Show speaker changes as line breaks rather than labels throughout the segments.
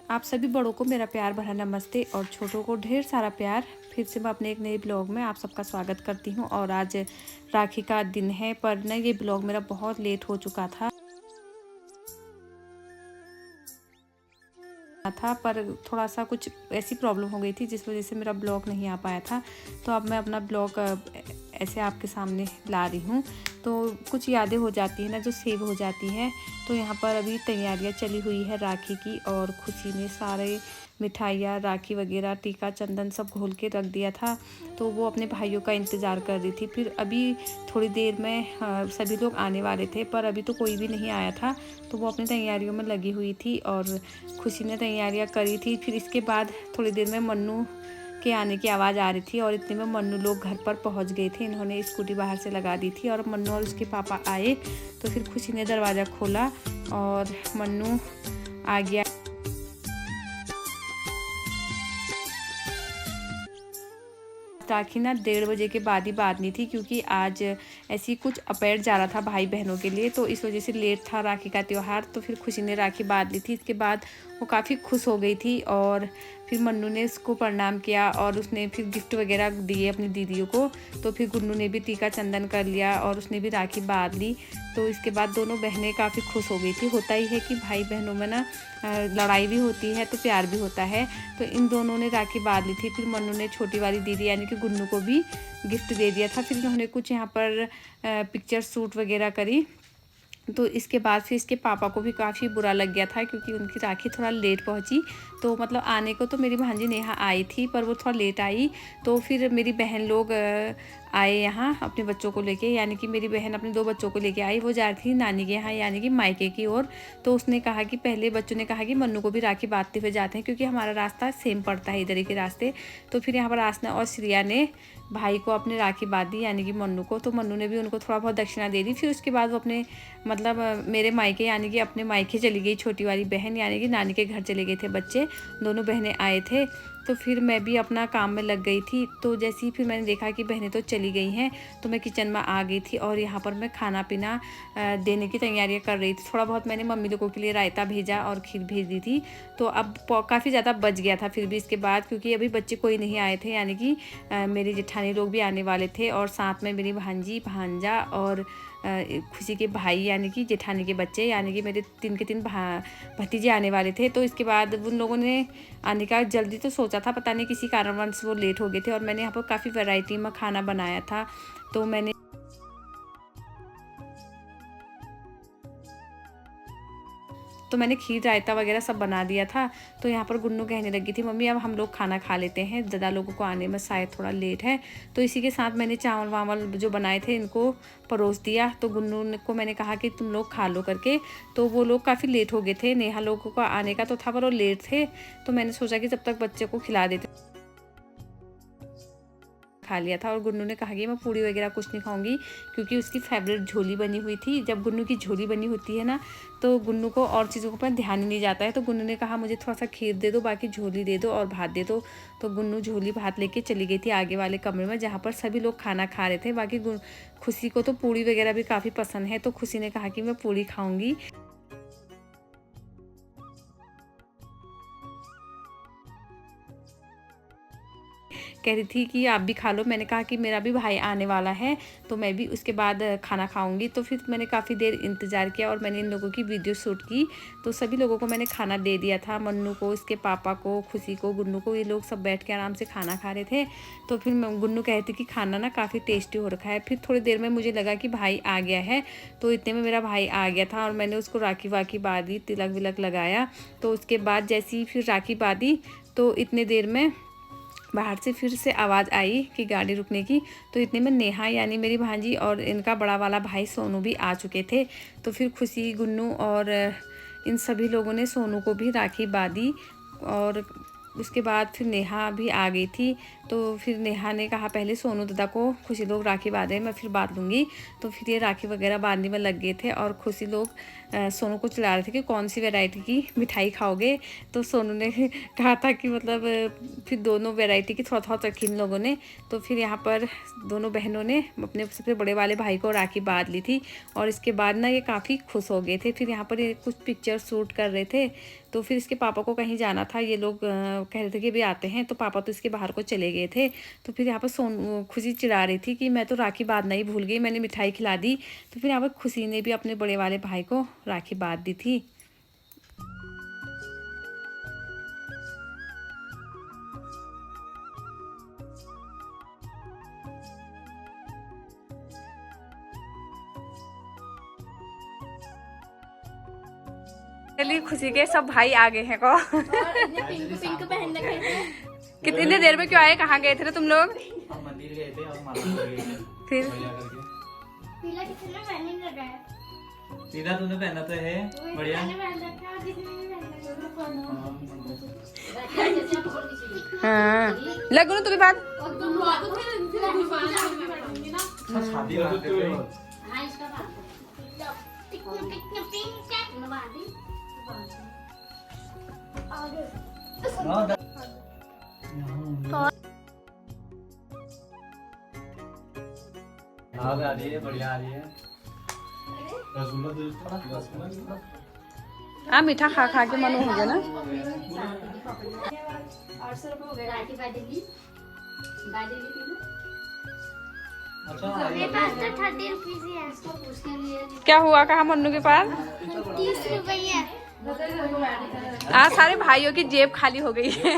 आप सभी बड़ों को मेरा प्यार भरा नमस्ते और छोटों को ढेर सारा प्यार। फिर से मैं अपने एक नए ब्लॉग में आप सबका स्वागत करती हूँ। और आज राखी का दिन है, पर ना ये ब्लॉग मेरा बहुत लेट हो चुका था पर थोड़ा सा कुछ ऐसी प्रॉब्लम हो गई थी जिस वजह से मेरा ब्लॉग नहीं आ पाया था। तो अब मैं अपना ब्लॉग ऐसे आपके सामने ला रही हूँ। तो कुछ यादें हो जाती हैं ना जो सेव हो जाती हैं। तो यहाँ पर अभी तैयारियाँ चली हुई है राखी की, और खुशी ने सारे मिठाइयाँ, राखी वगैरह, टीका, चंदन सब घोल के रख दिया था। तो वो अपने भाइयों का इंतज़ार कर रही थी। फिर अभी थोड़ी देर में सभी लोग आने वाले थे, पर अभी तो कोई भी नहीं आया था। तो वो अपनी तैयारियों में लगी हुई थी और खुशी ने तैयारियां करी थी। फिर इसके बाद थोड़ी देर में मन्नू के आने की आवाज़ आ रही थी, और इतने में मन्नू लोग घर पर पहुंच गए थे। इन्होंने स्कूटी बाहर से लगा दी थी और मन्नू और उसके पापा आए। तो फिर खुशी ने दरवाज़ा खोला और मन्नू आ गया। राखी ना 1:30 बजे के बाद ही बांधनी थी, क्योंकि आज ऐसी कुछ अपेयर जा रहा था भाई बहनों के लिए, तो इस वजह से लेट था राखी का त्यौहार। तो फिर खुशी ने राखी बांध ली थी। इसके बाद वो काफ़ी खुश हो गई थी, और फिर मन्नू ने उसको प्रणाम किया और उसने फिर गिफ्ट वगैरह दिए अपनी दीदियों को। तो फिर गुन्नू ने भी टीका चंदन कर लिया और उसने भी राखी बांध ली। तो इसके बाद दोनों बहनें काफ़ी खुश हो गई थी। होता ही है कि भाई बहनों में ना लड़ाई भी होती है तो प्यार भी होता है। तो इन दोनों ने राखी बांध ली थी। फिर मन्नू ने छोटी वाली दीदी यानी कि गुन्नू को भी गिफ्ट दे दिया था। फिर इन्होंने कुछ यहाँ पर पिक्चर शूट वगैरह करी। तो इसके बाद फिर इसके पापा को भी काफ़ी बुरा लग गया था, क्योंकि उनकी राखी थोड़ा लेट पहुंची। तो मतलब आने को तो मेरी भांजी नेहा आई थी, पर वो थोड़ा लेट आई। तो फिर मेरी बहन लोग आए यहाँ अपने बच्चों को लेके, यानी कि मेरी बहन अपने 2 बच्चों को लेके आई। वो जा रही थी नानी के यहाँ यानी कि मायके की ओर। तो उसने कहा कि पहले बच्चों ने कहा कि मन्नू को भी राखी बांधते हुए जाते हैं, क्योंकि हमारा रास्ता सेम पड़ता है इधर ही के रास्ते। तो फिर यहाँ पर आसना और श्रिया ने भाई को अपने राखी बांधी यानी कि मन्नू को। तो मन्नू ने भी उनको थोड़ा बहुत दक्षिणा दे दी। फिर उसके बाद वो अपने मतलब मेरे मायके यानी कि अपने मायके चली गई। छोटी वाली बहन यानी कि नानी के घर चले गए थे बच्चे, दोनों बहनें आए थे। तो फिर मैं भी अपना काम में लग गई थी। तो जैसे ही फिर मैंने देखा कि बहनें तो चली गई हैं, तो मैं किचन में आ गई थी और यहाँ पर मैं खाना पीना देने की तैयारियाँ कर रही थी। थोड़ा बहुत मैंने मम्मी लोगों के लिए रायता भेजा और खीर भेज दी थी। तो अब काफ़ी ज़्यादा बच गया था फिर भी इसके बाद, क्योंकि अभी बच्चे कोई नहीं आए थे, यानी कि मेरी जेठानी लोग भी आने वाले थे, और साथ में मेरी भांजी, भांजा और खुशी के भाई यानी कि जेठानी के बच्चे, यानी कि मेरे 3 के 3 भतीजे आने वाले थे। तो इसके बाद उन लोगों ने आने का जल्दी तो सोचा था, पता नहीं किसी कारणवश वो लेट हो गए थे। और मैंने यहाँ पर काफ़ी वैरायटी में खाना बनाया था। तो मैंने खीर, रायता वगैरह सब बना दिया था। तो यहाँ पर गुन्नू कहने लगी थी, मम्मी अब हम लोग खाना खा लेते हैं, ज़्यादा लोगों को आने में शायद थोड़ा लेट है। तो इसी के साथ मैंने चावल वावल जो बनाए थे इनको परोस दिया। तो गुन्नू को मैंने कहा कि तुम लोग खा लो करके। तो वो लोग काफ़ी लेट हो गए थे, नेहा लोगों को आने का तो था पर वो लेट थे। तो मैंने सोचा कि जब तक बच्चे को खिला देते, खा लिया था। और गुन्नू ने कहा कि मैं पूड़ी वगैरह कुछ नहीं खाऊंगी, क्योंकि उसकी फेवरेट झोली बनी हुई थी। जब गुन्नू की झोली बनी होती है ना, तो गुन्नू को और चीज़ों पर ध्यान ही नहीं जाता है। तो गुन्नू ने कहा मुझे थोड़ा सा खीर दे दो, बाकी झोली दे दो और भात दे दो। तो गुन्नू झोली भात लेके चली गई थी आगे वाले कमरे में, जहाँ पर सभी लोग खाना खा रहे थे। बाकी खुशी को तो पूड़ी वगैरह भी काफ़ी पसंद है, तो खुशी ने कहा कि मैं पूड़ी खाऊंगी। कह रही थी कि आप भी खा लो। मैंने कहा कि मेरा भी भाई आने वाला है, तो मैं भी उसके बाद खाना खाऊंगी। तो फिर मैंने काफ़ी देर इंतज़ार किया और मैंने इन लोगों की वीडियो शूट की। तो सभी लोगों को मैंने खाना दे दिया था, मन्नू को, इसके पापा को, खुशी को, गुन्नू को। ये लोग सब बैठ के आराम से खाना खा रहे थे। तो फिर गुन्नू कहती कि खाना ना काफ़ी टेस्टी हो रखा है। फिर थोड़ी देर में मुझे लगा कि भाई आ गया है। तो इतने में मेरा भाई आ गया था और मैंने उसको राखी वाखी बांधी, तिलक विलक लगाया। तो उसके बाद जैसी फिर राखी बांधी, तो इतने देर में बाहर से फिर से आवाज़ आई कि गाड़ी रुकने की। तो इतने में नेहा यानी मेरी भांजी और इनका बड़ा वाला भाई सोनू भी आ चुके थे। तो फिर खुशी, गुन्नू और इन सभी लोगों ने सोनू को भी राखी बांधी। और उसके बाद फिर नेहा भी आ गई थी। तो फिर नेहा ने कहा पहले सोनू दादा को खुशी लोग राखी बांधे, मैं फिर बांध लूँगी। तो फिर ये राखी वगैरह बांधने में लग गए थे, और खुशी लोग सोनू को चिल्ला रहे थे कि कौन सी वैरायटी की मिठाई खाओगे। तो सोनू ने कहा था कि मतलब फिर दोनों वैरायटी की थोड़ा थोड़ा रखी इन लोगों ने। तो फिर यहाँ पर दोनों बहनों ने अपने सबसे बड़े वाले भाई को राखी बांध ली थी, और इसके बाद ना ये काफ़ी खुश हो गए थे। फिर यहाँ पर ये कुछ पिक्चर शूट कर रहे थे। तो फिर इसके पापा को कहीं जाना था, ये लोग कह रहे थे कि भी आते हैं, तो पापा तो इसके बाहर को चले गए थे। तो फिर यहाँ पर खुशी चिढ़ा रही थी कि मैं तो राखी बांधना ही भूल गई, मैंने मिठाई खिला दी। तो फिर यहाँ पर खुशी ने भी अपने बड़े वाले भाई को राखी बांध दी थी। चलिए खुशी के सब भाई आ गए हैं को।
पिंक पहन रखे थे।
कितनी देर में क्यों आए, कहाँ गए थे तुम लोग?
हम मंदिर गए थे और माला गए थे।
फिर
पीला किसने पहन रखा है?
सीधा तूने पहना तो है, बढ़िया।
मैंने पहन रखा है, किसने नहीं पहन रखा?
हाँ लगो तुम्हें बात
शादी करते हुए
हाँ इसका बात।
आ रही है, बढ़िया आ रही है।
हाँ मीठा खा खा के मन हो गया ना।
800 रुपये हो गए राखी बांधेगी
अच्छा
मेरे पास तो 30 रुपीस ही है। इसको पूछ के लिए
क्या हुआ, कहा मन्नू के पास?
30 रुपये है।
आज सारे भाइयों की जेब खाली हो गई है।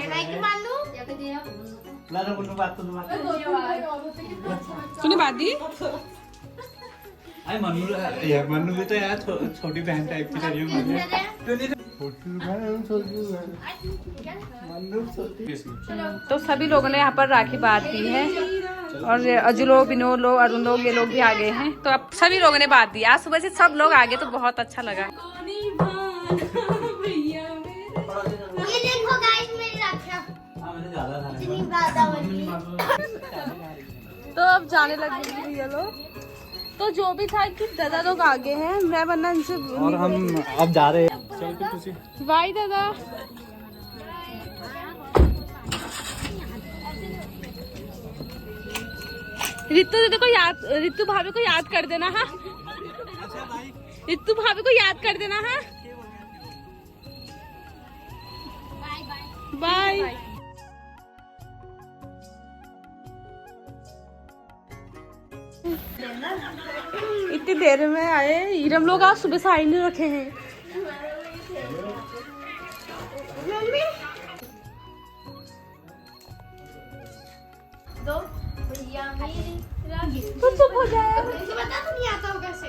राखी बांधू
तूने बात दी?
अरे मन्नू भी तो यार छोटी बहन टाइप की करी है।
तो सभी लोगों ने यहाँ पर राखी बात दी है और अजुलो, विनोद लोग, अरुण लोग, ये लोग भी आ गए हैं। तो अब सभी लोगों ने बात दी। आज सुबह से सब लोग आ गए तो बहुत अच्छा लगा।
ये देखो गाइस मेरी राखियाँ इतनी ज्यादा बनी।
तो अब जाने लगे भैया लोग। तो जो भी था कि दादा लोग आगे हैं, मैं वरना इनसे
और हम अब जा रहे हैं।
बाय दादा। रितु दीदी को याद, रितु भाभी को याद कर देना। हाँ रितु भाभी को याद कर देना। हाँ बाय। इतनी देर में आए, हीरम लोग आज सुबह से आई नहीं रखे हैं।
दो भैया मेरी राखी।
तो चुप हो जाए।
तुझे पता तो नहीं आता होगा कैसे।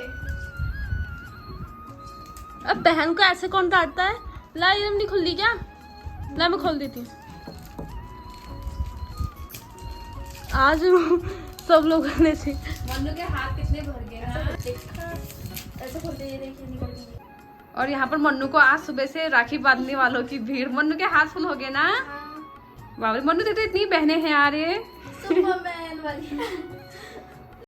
अब बहन को ऐसे कौन डांटता है? ला हीरम नहीं खुल दी क्या? ला मैं खोल देती। आज सब लोगों ने से
मन्नू के हाथ कितने भर गए हैं। ऐसे खोलते ये देखिए निकल गई।
और यहाँ पर मन्नू को आज सुबह से राखी बांधने वालों की भीड़। मन्नू के हाथ फुल हो गए ना। बाबा मन्नू तेरे तो इतनी बहनें हैं यार। ये
सुपरमैन वाली।